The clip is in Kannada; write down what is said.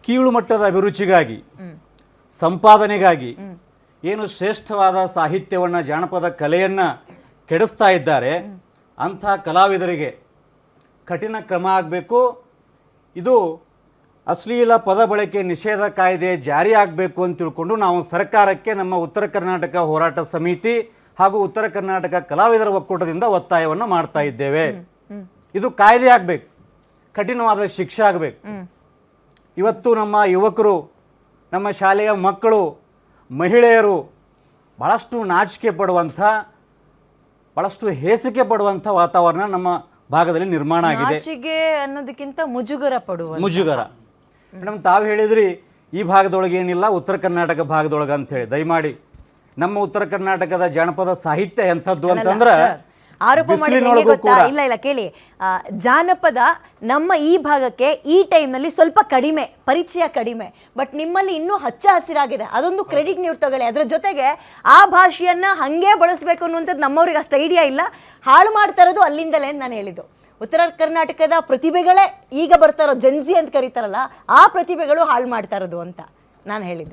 ಕೀಳು ಮಟ್ಟದ ಅಭಿರುಚಿಗಾಗಿ ಸಂಪಾದನೆಗಾಗಿ ಏನು ಶ್ರೇಷ್ಠವಾದ ಸಾಹಿತ್ಯವನ್ನು ಜಾನಪದ ಕಲೆಯನ್ನು ಕೆಡಿಸ್ತಾ ಇದ್ದಾರೆ ಅಂಥ ಕಲಾವಿದರಿಗೆ ಕಠಿಣ ಕ್ರಮ ಆಗಬೇಕು. ಇದು ಅಶ್ಲೀಲ ಪದ ಬಳಕೆ ನಿಷೇಧ ಕಾಯ್ದೆ ಜಾರಿ ಆಗಬೇಕು ಅಂತ ತಿಳ್ಕೊಂಡು ನಾವು ಸರ್ಕಾರಕ್ಕೆ ನಮ್ಮ ಉತ್ತರ ಕರ್ನಾಟಕ ಹೋರಾಟ ಸಮಿತಿ ಹಾಗೂ ಉತ್ತರ ಕರ್ನಾಟಕ ಕಲಾವಿದರ ಒಕ್ಕೂಟದಿಂದ ಒತ್ತಾಯವನ್ನು ಮಾಡ್ತಾ ಇದ್ದೇವೆ. ಇದು ಕಾಯ್ದೆ ಆಗಬೇಕು, ಕಠಿಣವಾದ ಶಿಕ್ಷೆ ಆಗಬೇಕು. ಇವತ್ತು ನಮ್ಮ ಯುವಕರು, ನಮ್ಮ ಶಾಲೆಯ ಮಕ್ಕಳು, ಮಹಿಳೆಯರು ಭಾಳಷ್ಟು ನಾಚಿಕೆ ಪಡುವಂಥ, ಭಾಳಷ್ಟು ಹೇಸಿಕೆ ಪಡುವಂಥ ವಾತಾವರಣ ನಮ್ಮ ಭಾಗದಲ್ಲಿ ನಿರ್ಮಾಣ ಆಗಿದೆ. ನಾಚಿಕೆ ಅನ್ನೋದಕ್ಕಿಂತ ಮುಜುಗರ. ಮೇಡಮ್, ತಾವು ಹೇಳಿದ್ರಿ ಈ ಭಾಗದೊಳಗೆ ಏನಿಲ್ಲ, ಉತ್ತರ ಕರ್ನಾಟಕ ಭಾಗದೊಳಗೆ ಅಂತ ಹೇಳಿ. ದಯಮಾಡಿ ನಮ್ಮ ಉತ್ತರ ಕರ್ನಾಟಕದ ಜಾನಪದ ಸಾಹಿತ್ಯ ಎಂಥದ್ದು ಅಂತಂದ್ರೆ ಆರೋಪ ಇಲ್ಲ ಕೇಳಿ, ಜಾನಪದ ನಮ್ಮ ಈ ಭಾಗಕ್ಕೆ ಈ ಟೈಮ್ನಲ್ಲಿ ಸ್ವಲ್ಪ ಕಡಿಮೆ, ಪರಿಚಯ ಕಡಿಮೆ. ಬಟ್ ನಿಮ್ಮಲ್ಲಿ ಇನ್ನೂ ಹಚ್ಚ ಹಸಿರಾಗಿದೆ, ಅದೊಂದು ಕ್ರೆಡಿಟ್ ನೀವು ತಗೊಳ್ಳಿ. ಅದರ ಜೊತೆಗೆ ಆ ಭಾಷೆಯನ್ನ ಹಂಗೆ ಬಳಸಬೇಕು ಅನ್ನುವಂಥದ್ದು ನಮ್ಮವ್ರಿಗೆ ಅಷ್ಟು ಐಡಿಯಾ ಇಲ್ಲ. ಹಾಳು ಮಾಡ್ತಾ ಇರೋದು ಅಲ್ಲಿಂದಲೇ ಅಂತ ನಾನು ಹೇಳಿದ್ದು. ಉತ್ತರ ಕರ್ನಾಟಕದ ಪ್ರತಿಭೆಗಳೇ ಈಗ ಬರ್ತಾರೋ ಜನ್ಜಿ ಅಂತ ಕರೀತಾರಲ್ಲ, ಆ ಪ್ರತಿಭೆಗಳು ಹಾಳು ಮಾಡ್ತಾ ಇರೋದು ಅಂತ ನಾನು ಹೇಳಿದ್ದು.